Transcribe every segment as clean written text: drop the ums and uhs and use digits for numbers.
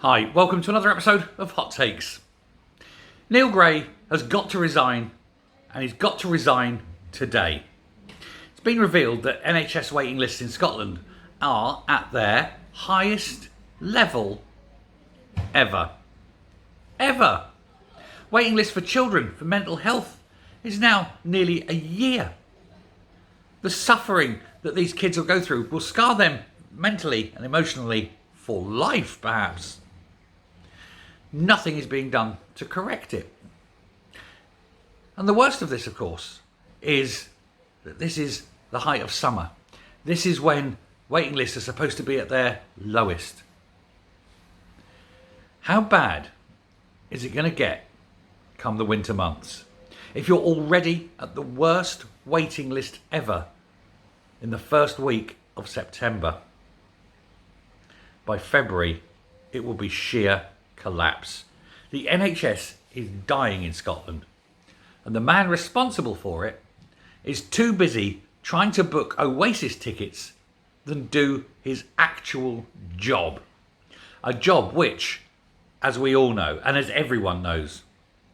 Hi, welcome to another episode of Hot Takes. Neil Gray has got to resign, and he's got to resign today. It's been revealed that NHS waiting lists in Scotland are at their highest level ever. Ever. Waiting list for children for mental health is now nearly a year. The suffering that these kids will go through will scar them mentally and emotionally for life, perhaps. Nothing is being done to correct it. And the worst of this, of course, is that this is the height of summer. This is when waiting lists are supposed to be at their lowest. How bad is it going to get come the winter months? If you're already at the worst waiting list ever in the first week of September, by February, it will be sheer collapse. The NHS is dying in Scotland, and the man responsible for it is too busy trying to book Oasis tickets than do his actual job. A job which, as we all know, and as everyone knows,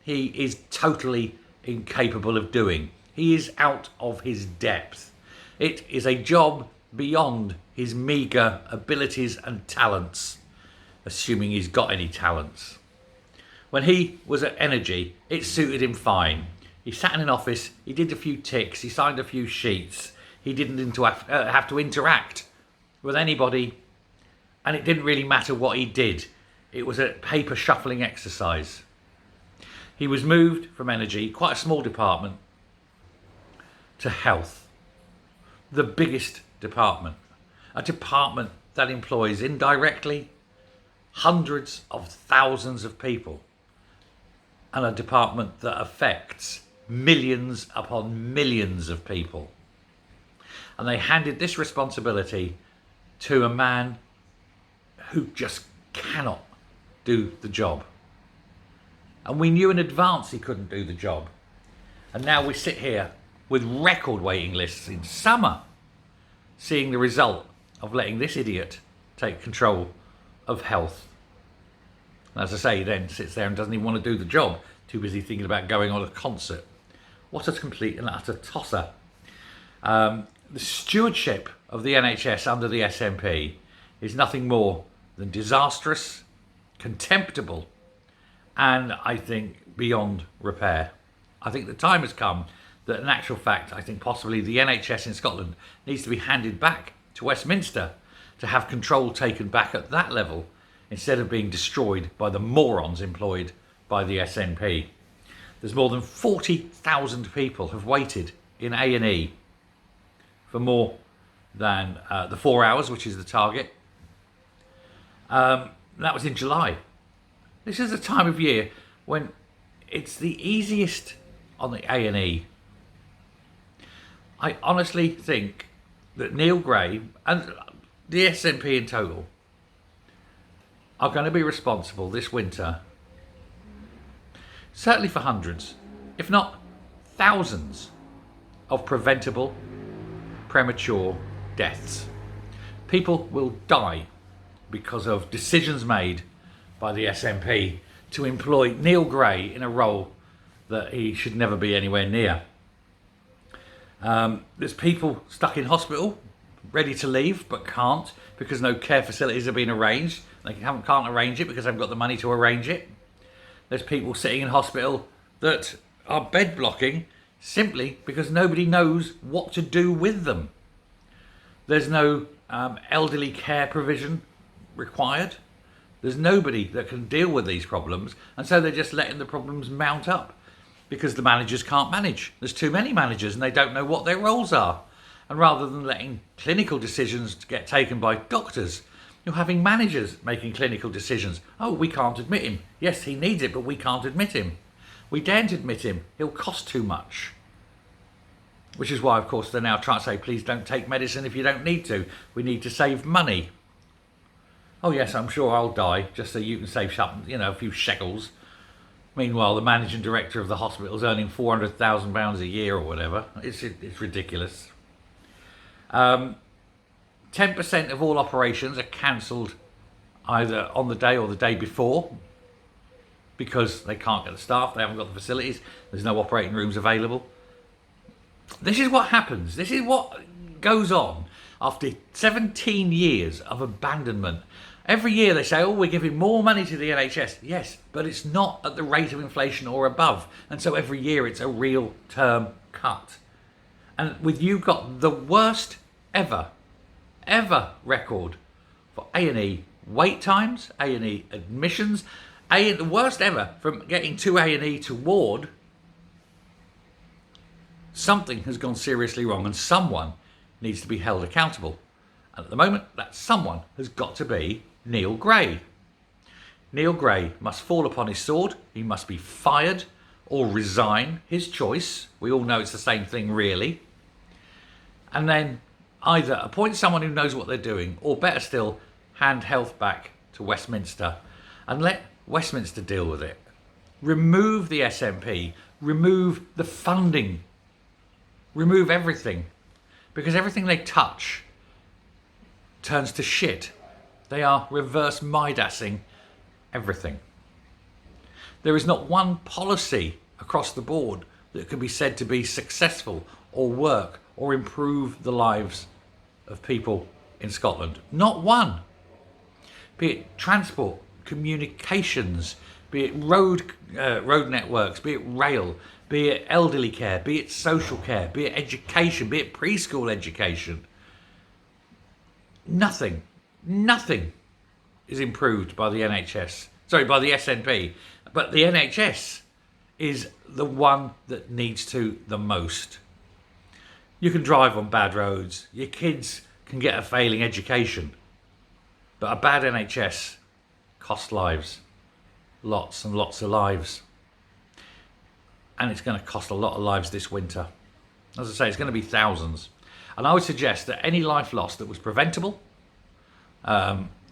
he is totally incapable of doing. He is out of his depth. It is a job beyond his meagre abilities and talents, assuming he's got any talents. When he was at Energy, it suited him fine. He sat in an office, he did a few ticks, he signed a few sheets. He didn't have to interact with anybody, and it didn't really matter what he did. It was a paper shuffling exercise. He was moved from Energy, quite a small department, to Health, the biggest department, a department that employs indirectly hundreds of thousands of people, and a department that affects millions upon millions of people. And they handed this responsibility to a man who just cannot do the job. And we knew in advance he couldn't do the job. And now we sit here with record waiting lists in summer, seeing the result of letting this idiot take control of Health. And as I say, he then sits there and doesn't even want to do the job, too busy thinking about going on a concert. What a complete and utter tosser. The stewardship of the NHS under the SNP is nothing more than disastrous, contemptible, and I think beyond repair. I think the time has come that in actual fact, I think possibly the NHS in Scotland needs to be handed back to Westminster to have control taken back at that level instead of being destroyed by the morons employed by the SNP. There's more than 40,000 people have waited in A&E for more than the 4 hours, which is the target. That was in July. This is a time of year when it's the easiest on the A&E. I honestly think that Neil Gray and the SNP in total are going to be responsible this winter, certainly for hundreds, if not thousands, of preventable, premature deaths. People will die because of decisions made by the SNP to employ Neil Gray in a role that he should never be anywhere near. There's people stuck in hospital, ready to leave, but can't because no care facilities have been arranged. They can't arrange it because they haven't got the money to arrange it. There's people sitting in hospital that are bed blocking simply because nobody knows what to do with them. There's no elderly care provision required. There's nobody that can deal with these problems, and so they're just letting the problems mount up because the managers can't manage. There's too many managers and they don't know what their roles are. And rather than letting clinical decisions get taken by doctors, you're having managers making clinical decisions. Oh, we can't admit him. Yes, he needs it, but we can't admit him. We daren't admit him. He'll cost too much. Which is why, of course, they're now trying to say, please don't take medicine if you don't need to. We need to save money. Oh, yes, I'm sure I'll die just so you can save something, a few shekels. Meanwhile, the managing director of the hospital is earning £400,000 a year or whatever. It's ridiculous. 10% of all operations are cancelled either on the day or the day before, because they can't get the staff, they haven't got the facilities, there's no operating rooms available. This is what happens. This is what goes on after 17 years of abandonment. Every year they say, oh, we're giving more money to the NHS. Yes, but it's not at the rate of inflation or above. And so every year it's a real term cut. And with you got the worst ever record for A&E wait times, A&E admissions, the worst ever from getting to A&E to ward. Something has gone seriously wrong and someone needs to be held accountable. And at the moment, that someone has got to be Neil Gray. Neil Gray must fall upon his sword. He must be fired or resign, his choice. We all know it's the same thing, really. And then either appoint someone who knows what they're doing, or better still, hand health back to Westminster and let Westminster deal with it. Remove the SNP, remove the funding, remove everything, because everything they touch turns to shit. They are reverse Midassing everything. There is not one policy across the board that can be said to be successful or work or improve the lives of people in Scotland. Not one. Be it transport, communications, be it road networks, be it rail, be it elderly care, be it social care, be it education, be it preschool education. Nothing is improved by the NHS. Sorry, by the SNP. But the NHS is the one that needs to the most. You can drive on bad roads. Your kids can get a failing education. But a bad NHS costs lives. Lots and lots of lives. And it's going to cost a lot of lives this winter. As I say, it's going to be thousands. And I would suggest that any life lost that was preventable,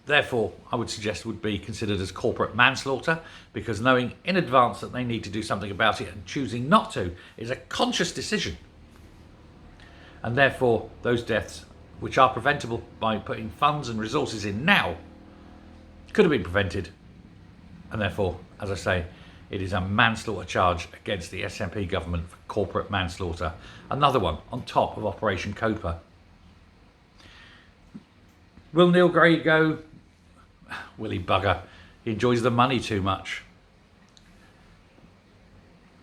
therefore, I would suggest would be considered as corporate manslaughter, because knowing in advance that they need to do something about it and choosing not to is a conscious decision. And therefore, those deaths, which are preventable by putting funds and resources in now, could have been prevented. And therefore, as I say, it is a manslaughter charge against the SNP government for corporate manslaughter. Another one on top of Operation Coper. Will Neil Gray go? Will he bugger? He enjoys the money too much.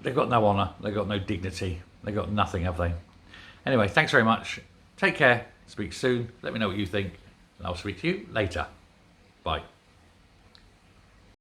They've got no honour. They've got no dignity. They've got nothing, have they? Anyway, thanks very much. Take care. Speak soon. Let me know what you think. And I'll speak to you later. Bye.